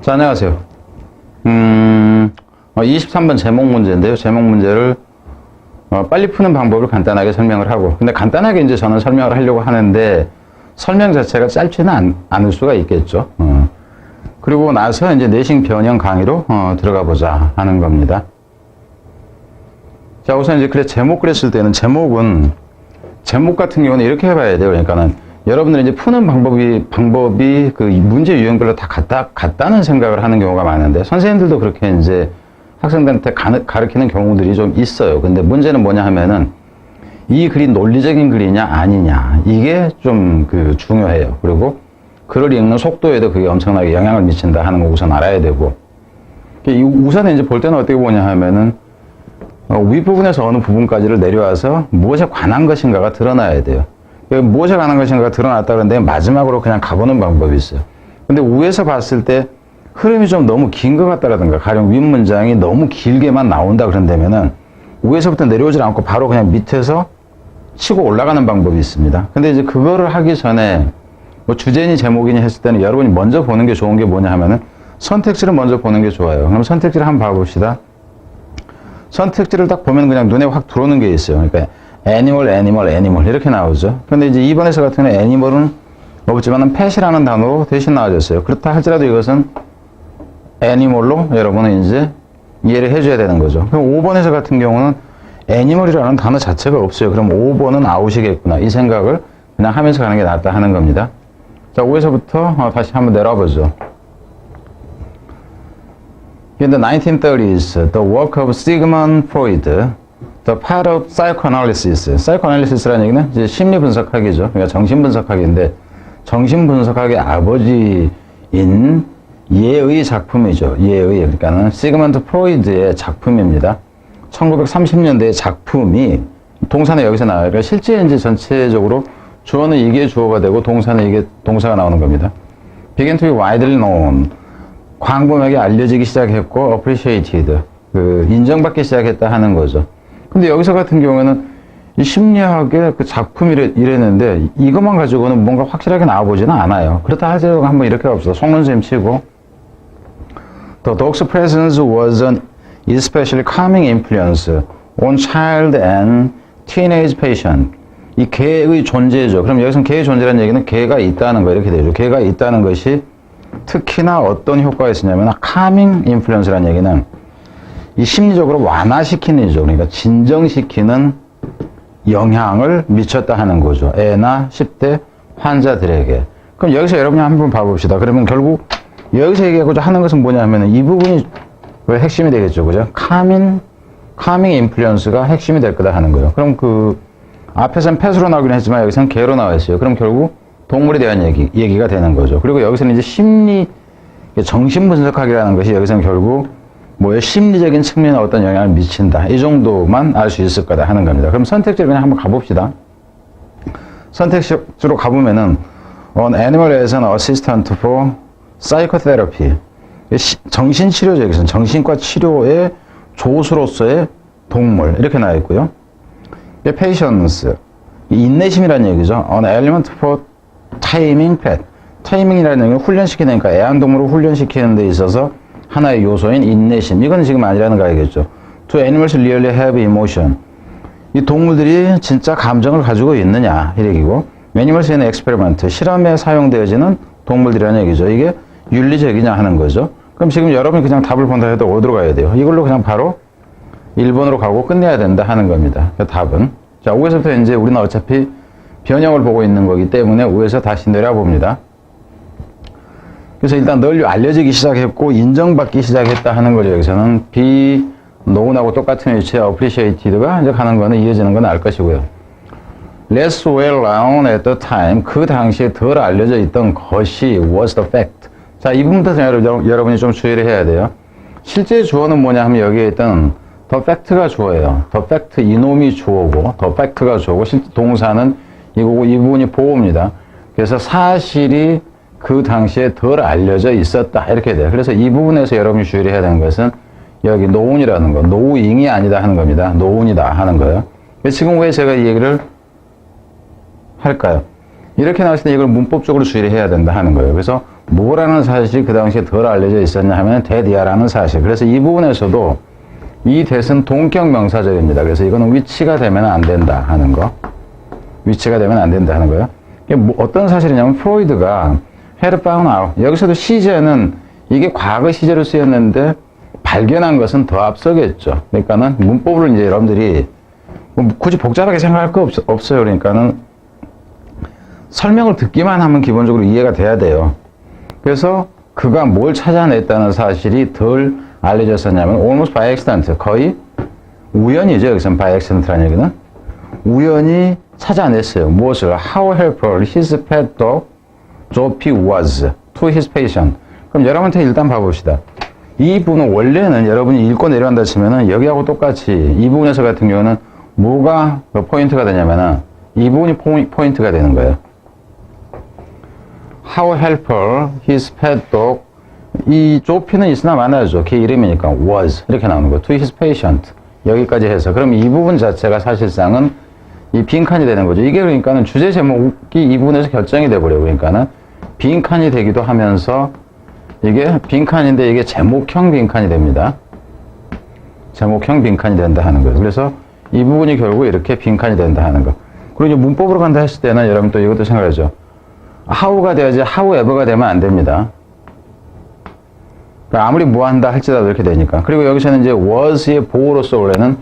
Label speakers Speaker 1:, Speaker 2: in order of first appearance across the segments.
Speaker 1: 자, 안녕하세요. 23번 제목 문제인데요. 제목 문제를 빨리 푸는 방법을 간단하게 설명을 하고, 근데 간단하게 이제 저는 설명을 하려고 하는데 설명 자체가 짧지는 않을 수가 있겠죠. 그리고 나서 이제 내신 변형 강의로 들어가 보자 하는 겁니다. 자, 우선 이제 제목 그랬을 때는 제목 같은 경우는 이렇게 해봐야 돼요. 그러니까는 여러분들이 이제 푸는 방법이 그 문제 유형별로 다 같다는 생각을 하는 경우가 많은데, 선생님들도 그렇게 이제 학생들한테 가르치는 경우들이 좀 있어요. 근데 문제는 뭐냐 하면은 이 글이 논리적인 글이냐 아니냐, 이게 좀 중요해요. 그리고 글을 읽는 속도에도 그게 엄청나게 영향을 미친다 하는 거 우선 알아야 되고, 우선 이제 볼 때는 어떻게 보냐 하면은 윗부분에서 어느 부분까지를 내려와서 무엇에 관한 것인가가 드러나야 돼요. 무엇에 관한 것인가가 드러났다 그러는데 마지막으로 그냥 가보는 방법이 있어요. 근데 위에서 봤을 때 흐름이 좀 너무 긴 것 같다라든가, 가령 윗문장이 너무 길게만 나온다 그런다면은 위에서부터 내려오질 않고 바로 그냥 밑에서 치고 올라가는 방법이 있습니다. 근데 이제 그거를 하기 전에 뭐 주제니 제목이니 했을 때는 여러분이 먼저 보는 게 좋은 게 뭐냐 하면은 선택지를 먼저 보는 게 좋아요. 그럼 선택지를 한번 봐봅시다. 선택지를 딱 보면 그냥 눈에 확 들어오는 게 있어요. 그러니까 애니멀 이렇게 나오죠. 근데 이제 2번에서 같은 경우는 애니멀은 없지만은 pet이라는 단어로 대신 나와졌어요. 그렇다 할지라도 이것은 애니멀로 여러분은 이제 이해를 해줘야 되는 거죠. 그럼 5번에서 같은 경우는 애니멀이라는 단어 자체가 없어요. 그럼 5번은 아웃이겠구나, 이 생각을 그냥 하면서 가는 게 낫다 하는 겁니다. 자, 5에서부터 다시 한번 내려보죠. In the 1930s, the work of Sigmund Freud, the part of psychoanalysis. psychoanalysis라는 얘기는 이제 심리 분석학이죠. 그러니까 정신 분석학인데, 정신 분석학의 아버지인 예의 작품이죠. 예의. 그러니까는 시그먼트 프로이드의 작품입니다. 1930년대의 작품이 동사는 여기서 나와요. 그러니까 실제 이제 전체적으로 주어는 이게 주어가 되고 동사는 이게 동사가 나오는 겁니다. Began to be widely known. 광범위하게 알려지기 시작했고, appreciated. 인정받기 시작했다 하는 거죠. 근데 여기서 같은 경우에는 이 심리학의 그 작품이 이랬는데 이것만 가지고는 뭔가 확실하게 나와보지는 않아요. 그렇다 하더라도 한번 이렇게 합시다. 속눈썹 치고, The dog's presence was an especially calming influence on child and teenage patient. 이 개의 존재죠. 그럼 여기서는 개의 존재라는 얘기는 개가 있다는 거 이렇게 되죠. 개가 있다는 것이 특히나 어떤 효과가 있었냐면 calming influence라는 얘기는 이 심리적으로 완화시키는 이죠. 그러니까 진정시키는 영향을 미쳤다 하는 거죠. 애나 10대 환자들에게. 그럼 여기서 여러분이 한번 봐봅시다. 그러면 결국 여기서 얘기하고자 하는 것은 뭐냐 하면 이 부분이 핵심이 되겠죠. 그죠? calming influence가 핵심이 될 거다 하는 거예요. 그럼 앞에서는 pet으로 나오긴 했지만 여기서는 개로 나와 있어요. 그럼 결국 동물에 대한 얘기가 되는 거죠. 그리고 여기서는 이제 정신분석학이라는 것이 여기서는 결국 심리적인 측면에 어떤 영향을 미친다, 이 정도만 알 수 있을 거다 하는 겁니다. 그럼 선택지를 그냥 한번 가봅시다. 선택지로 가보면은 An animal as an assistant for psychotherapy. 정신치료죠. 여기서는 정신과 치료의 조수로서의 동물 이렇게 나와 있고요. patience, 인내심이라는 얘기죠. An element for taming pet. 타이밍이라는 얘기는 훈련시키니까 애완동물을 훈련시키는 데 있어서 하나의 요소인 인내심. 이건 지금 아니라는 거 알겠죠. Do animals really have emotion? 이 동물들이 진짜 감정을 가지고 있느냐, 이 얘기고. Animals in experiment. 실험에 사용되어지는 동물들이라는 얘기죠. 이게 윤리적이냐 하는 거죠. 그럼 지금 여러분이 그냥 답을 본다 해도 어디로 가야 돼요? 이걸로 그냥 바로 1번으로 가고 끝내야 된다 하는 겁니다. 그 답은. 자, 5에서부터 이제 우리는 어차피 변형을 보고 있는 거기 때문에 5에서 다시 내려봅니다. 그래서 일단 널리 알려지기 시작했고 인정받기 시작했다 하는 거죠. 여기서는 be known하고 똑같은 위치에 appreciated가 이제 가는 거는 이어지는 건 알 것이고요. less well known at the time, 그 당시에 덜 알려져 있던 것이 was the fact. 자, 이 부분부터 여러분이 좀 주의를 해야 돼요. 실제 주어는 뭐냐 하면 여기에 있던 the fact가 주어예요. the fact, 이놈이 주어고 the fact가 주어고 실제 동사는 이거고 이 부분이 보호입니다. 그래서 사실이 그 당시에 덜 알려져 있었다 이렇게 돼요. 그래서 이 부분에서 여러분이 주의를 해야 되는 것은 여기 known이라는 거, knowing이 아니다 하는 겁니다. known이다 하는 거예요. 지금 왜 제가 이 얘기를 할까요? 이렇게 나왔을 때 이걸 문법적으로 주의를 해야 된다 하는 거예요. 그래서 뭐라는 사실이 그 당시에 덜 알려져 있었냐 하면 that이야라는 사실. 그래서 이 부분에서도 이 that은 동격 명사절입니다. 그래서 이거는 which가 되면 안 된다 하는 거. which가 되면 안 된다 하는 거예요. 이게 뭐 어떤 사실이냐면 프로이드가 had found out. 여기서도 시제는 이게 과거 시제로 쓰였는데 발견한 것은 더 앞서겠죠. 그러니까는 문법을 이제 여러분들이 뭐 굳이 복잡하게 생각할 거 없어요. 그러니까는 설명을 듣기만 하면 기본적으로 이해가 돼야 돼요. 그래서 그가 뭘 찾아냈다는 사실이 덜 알려졌었냐면 almost by accident, 거의 우연이죠. 여기서는 by accident라는 얘기는 우연히 찾아냈어요. 무엇을? How helpful his pet dog Joppy was to his patient. 그럼 여러분한테 일단 봐봅시다. 이 부분은 원래는 여러분이 읽고 내려간다 치면은 여기하고 똑같이 이 부분에서 같은 경우는 뭐가 포인트가 되냐면은 이 부분이 포인트가 되는 거예요. How helpful his pet dog. 이 조피는 있으나 마나죠. 걔 이름이니까 was 이렇게 나오는 거. To his patient 여기까지 해서 그럼 이 부분 자체가 사실상은 이 빈칸이 되는 거죠. 이게 그러니까는 주제 제목이 이 부분에서 결정이 돼버려요. 그러니까는 빈칸이 되기도 하면서 이게 빈칸인데 이게 제목형 빈칸이 됩니다. 제목형 빈칸이 된다 하는 거예요. 그래서 이 부분이 결국 이렇게 빈칸이 된다 하는 거. 그리고 이제 문법으로 간다 했을 때는 여러분 또 이것도 생각하죠. how가 돼야지 however가 되면 안 됩니다. 그러니까 아무리 뭐 한다 할지라도 이렇게 되니까. 그리고 여기서는 이제 was의 보호로서 원래는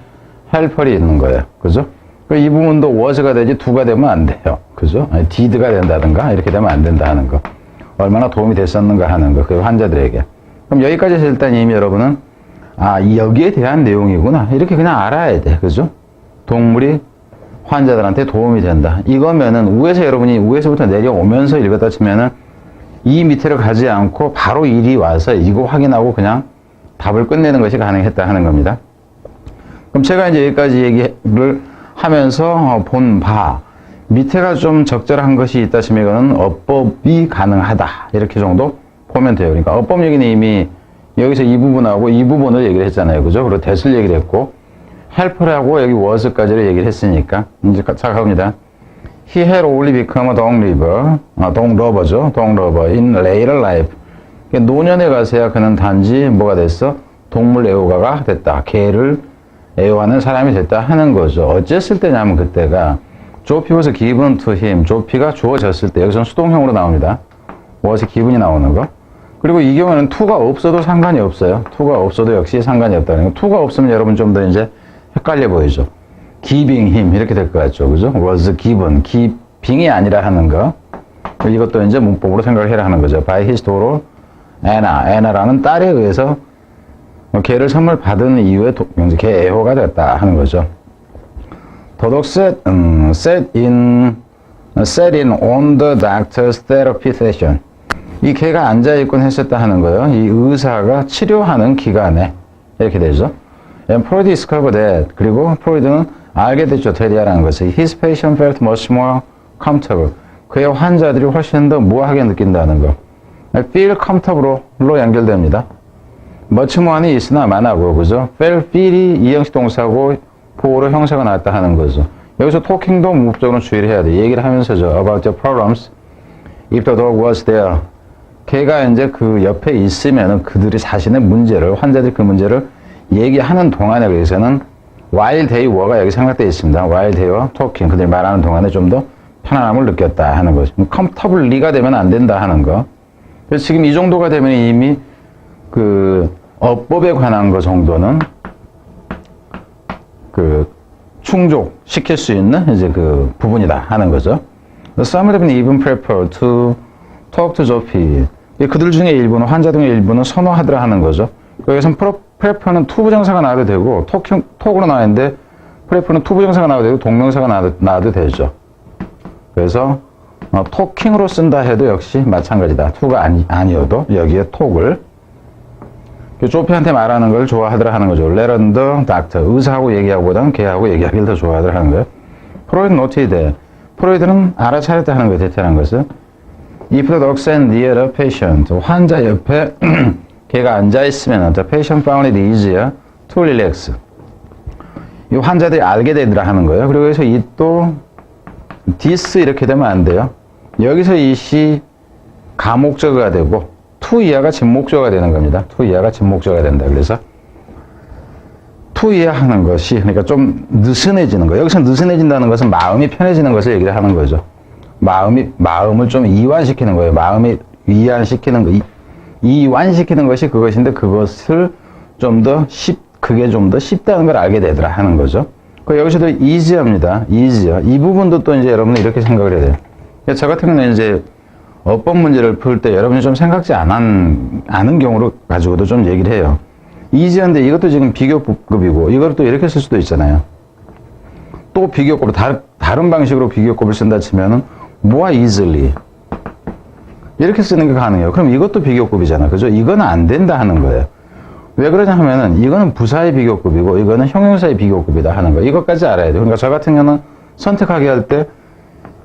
Speaker 1: helper이 있는 거예요. 그죠? 이 부분도 was가 되지 do가 되면 안 돼요. 그죠? 아니, did가 된다든가 이렇게 되면 안 된다 하는 거. 얼마나 도움이 됐었는가 하는 거. 그 환자들에게. 그럼 여기까지 해서 일단 이미 여러분은 여기에 대한 내용이구나. 이렇게 그냥 알아야 돼. 그죠? 동물이 환자들한테 도움이 된다. 이거면은 위에서부터 내려오면서 읽었다 치면은 이 밑에를 가지 않고 바로 일이 와서 이거 확인하고 그냥 답을 끝내는 것이 가능했다 하는 겁니다. 그럼 제가 이제 여기까지 얘기를 하면서 본 바 밑에가 좀 적절한 것이 있다 치면 이거는 어법이 가능하다 이렇게 정도 보면 돼요. 그러니까 어법 얘기는 이미 여기서 이 부분하고 이 부분을 얘기를 했잖아요. 그죠? 그리고 that을 얘기를 했고 helper하고 여기 was까지를 얘기를 했으니까 이제 자 가봅니다. He had only become a dog lover in later life. 노년에 가서야 그는 단지 뭐가 됐어? 동물 애호가가 됐다. 개를 애호하는 사람이 됐다 하는 거죠. 어쨌을 때냐면 그때가 Joppy was given to him. 조피가 주어졌을 때 여기서는 수동형으로 나옵니다. was 기분이 나오는 거. 그리고 이 경우는 to가 없어도 상관이 없어요. to가 없어도 역시 상관이 없다는 거. to가 없으면 여러분 좀 더 이제 헷갈려 보이죠. giving him 이렇게 될 것 같죠. 그죠? was given. giving이 아니라 하는 거. 이것도 이제 문법으로 생각을 해라 하는 거죠. by his daughter Anna라는 딸에 의해서 걔를 선물 받은 이후에 걔 애호가 됐다 하는 거죠. The dog sat in on the doctor's therapy session. 이 걔가 앉아있곤 했었다 하는 거예요. 이 의사가 치료하는 기간에 이렇게 되죠. And Freud discovered that. 그리고 프로이드는 알게 됐죠. 테리아라는 것을. His patient felt much more comfortable. 그의 환자들이 훨씬 더 무하게 느낀다는 거. feel comfortable로 연결됩니다. much more는 있으나 많아고, 그죠? feel이 이형식 동사고 보호로 형사가 나왔다 하는 거죠. 여기서 talking도 문법적으로 주의를 해야 돼. 얘기를 하면서죠. about the problems if the dog was there. 걔가 이제 그 옆에 있으면은 그들이 자신의 문제를, 환자들이 그 문제를 얘기하는 동안에 의해서는 while they were가 여기 생략되어 있습니다. while they were talking. 그들이 말하는 동안에 좀 더 편안함을 느꼈다 하는 거죠. comfortably가 되면 안 된다 하는 거. 그래서 지금 이 정도가 되면 이미 그 어법에 관한 거 정도는 그 충족시킬 수 있는 이제 그 부분이다 하는 거죠. Some have been even prepared to talk to Joppy. 그들 중에 일부는, 환자 중에 일부는 선호하더라 하는 거죠. 여기서는 prefer는 투부정사가 나와도 되고 톡으로 나왔는데 prefer는 투부정사가 나와도 되고 동명사가 나와도 되죠. 그래서 토킹으로 쓴다 해도 역시 마찬가지다. 투가 아니어도 여기에 톡을 조피한테 말하는 걸 좋아하더라 하는 거죠. Learn the doctor. 의사하고 얘기하고보다는 걔하고 얘기하기를 더 좋아하더라 하는 거예요. 프로이드 noted. 프로이드는 알아차렸다 하는 거예요. 대체라는 것은. If the dog sat near the patient. 환자 옆에 걔가 앉아있으면 the patient found it easier to relax. 이 환자들이 알게 되더라 하는 거예요. 그리고 여기서 이 또 this 이렇게 되면 안 돼요. 여기서 이 가목적어가 되고 to 이하가 진목적어가 되는 겁니다. to 이하가 진목적어가 된다. 그래서 to 이하 하는 것이 그러니까 좀 느슨해지는 거. 여기서 느슨해진다는 것은 마음이 편해지는 것을 얘기를 하는 거죠. 마음을 좀 이완시키는 거예요. 마음이 위안시키는 거. 이완시키는 것이 그것인데 그것을 좀 더 그게 좀 더 쉽다는 걸 알게 되더라 하는 거죠. 여기서도 easy합니다. easier. 이 부분도 또 이제 여러분은 이렇게 생각을 해야 돼요. 저 같은 경우는 이제 어법 문제를 풀 때 여러분이 좀 생각지 않은 경우를 가지고도 좀 얘기를 해요. easy한데 이것도 지금 비교급이고 이걸 또 이렇게 쓸 수도 있잖아요. 또 비교급으로 다른 방식으로 비교급을 쓴다 치면은 more easily 이렇게 쓰는 게 가능해요. 그럼 이것도 비교급이잖아. 그죠? 이거는 안 된다 하는 거예요. 왜 그러냐 하면은 이거는 부사의 비교급이고 이거는 형용사의 비교급이다 하는 거. 이것까지 알아야 돼요. 그러니까 저 같은 경우는 선택하게 할 때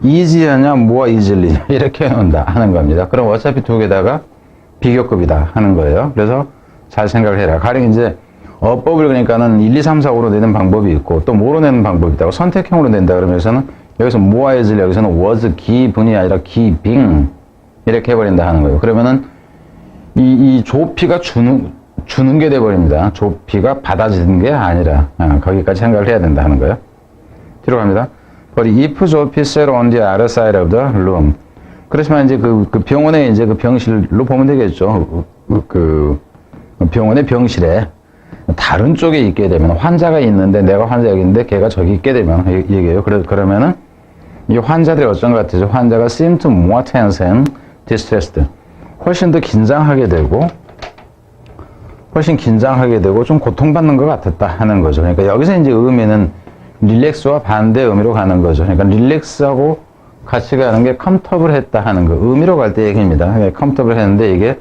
Speaker 1: easy하냐 more easily 이렇게 해놓는다 하는 겁니다. 그럼 어차피 두 개다가 비교급이다 하는 거예요. 그래서 잘 생각을 해라. 가령 이제 어법을 그러니까는 1, 2, 3, 4, 5로 내는 방법이 있고 또 뭐로 내는 방법이 있다고 선택형으로 낸다 그러면서는 여기서 more easily 여기서는 was 기분이 아니라 giving 이렇게 해버린다 하는 거예요. 그러면은 이 조피가 주는 게 돼버립니다. 조피가 받아지는 게 아니라 거기까지 생각을 해야 된다 하는 거예요. 뒤로 갑니다. But if 조피 sat on the other side of the room. 그렇지만 이제 그 병원에 이제 그 병실로 보면 되겠죠. 그 병원의 병실에 다른 쪽에 있게 되면 환자가 있는데 내가 환자 여기 있는데 걔가 저기 있게 되면 얘기해요. 그러면은 이 환자들이 어떤 것 같아요? 환자가 seem to more tense and distressed. 훨씬 더 긴장하게 되고 좀 고통받는 것 같았다 하는 거죠. 그러니까 여기서 이제 의미는 릴렉스와 반대 의미로 가는 거죠. 그러니까 릴렉스하고 같이 가는 게 컴터블 했다 하는 거. 의미로 갈 때 얘기입니다. 컴터블 했는데 이게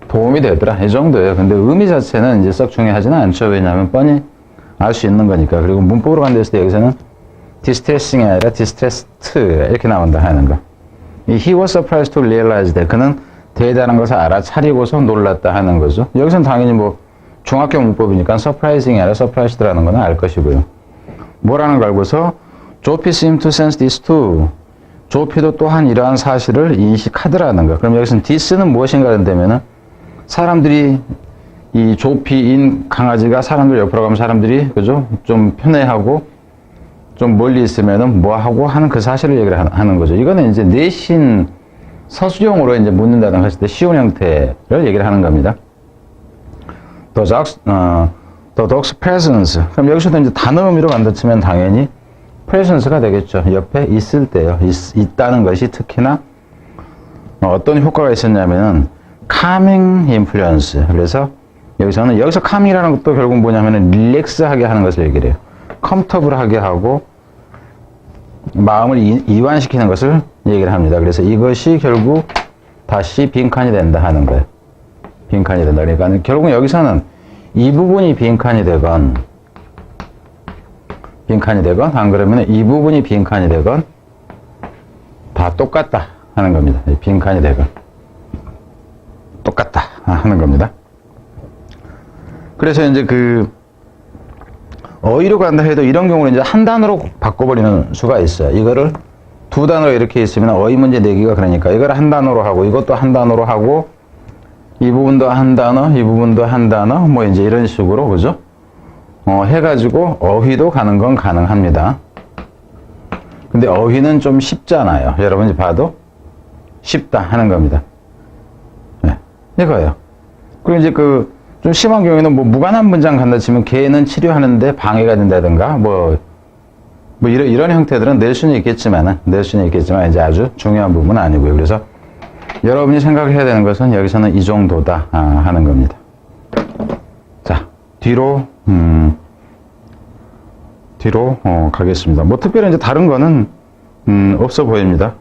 Speaker 1: 도움이 되더라. 이 정도예요. 근데 의미 자체는 이제 썩 중요하지는 않죠. 왜냐하면 뻔히 알 수 있는 거니까. 그리고 문법으로 간다 했을 때 여기서는 distressing이 아니라 distressed 이렇게 나온다 하는 거. He was surprised to realize that. 그는 대단한 것을 알아차리고서 놀랐다 하는 거죠. 여기서는 당연히 뭐 중학교 문법이니까 surprising이 아니라 surprised라는 거는 알 것이고요. 뭐라는 걸 알고서 조피 seemed to sense this too. 조피도 또한 이러한 사실을 인식하더라는 거. 그럼 여기서는 this는 무엇인가 된다면은 사람들이 이 조피인 강아지가 사람들 옆으로 가면 사람들이 그죠? 좀 편해하고 좀 멀리 있으면은 뭐 하고 하는 그 사실을 얘기를 하는 거죠. 이거는 이제 내신 서술형으로 이제 묻는다는 했을 때 쉬운 형태를 얘기를 하는 겁니다. The dog's presence. 그럼 여기서도 이제 단어 의미로 간다 치면 당연히 presence가 되겠죠. 옆에 있을 때요. 있다는 것이 특히나 어떤 효과가 있었냐면은 calming influence. 그래서 여기서 calming이라는 것도 결국 뭐냐면은 릴렉스하게 하는 것을 얘기를 해요. comfortable하게 하고 마음을 이완시키는 것을 얘기를 합니다. 그래서 이것이 결국 다시 빈칸이 된다 하는 거예요. 빈칸이 된다. 그러니까 결국 여기서는 이 부분이 빈칸이 되건 안 그러면 이 부분이 빈칸이 되건 다 똑같다 하는 겁니다. 빈칸이 되건 똑같다 하는 겁니다. 그래서 이제 어휘로 간다 해도 이런 경우는 이제 한 단어로 바꿔버리는 수가 있어요. 이거를 두 단어로 이렇게 있으면 어휘 문제 내기가 그러니까 이걸 한 단어로 하고 이것도 한 단어로 하고 이 부분도 한 단어, 이 부분도 한 단어 뭐 이제 이런 식으로 그죠? 해가지고 어휘도 가는 건 가능합니다. 근데 어휘는 좀 쉽잖아요. 여러분이 봐도 쉽다 하는 겁니다. 네, 이거예요. 그리고 이제 좀 심한 경우에는 뭐 무관한 문장 간다 치면 개는 치료하는데 방해가 된다든가 뭐 이런 형태들은 낼 수는 있겠지만 이제 아주 중요한 부분은 아니고요. 그래서 여러분이 생각을 해야 되는 것은 여기서는 이 정도다 하는 겁니다. 자, 뒤로 가겠습니다. 뭐 특별히 이제 다른 거는 없어 보입니다.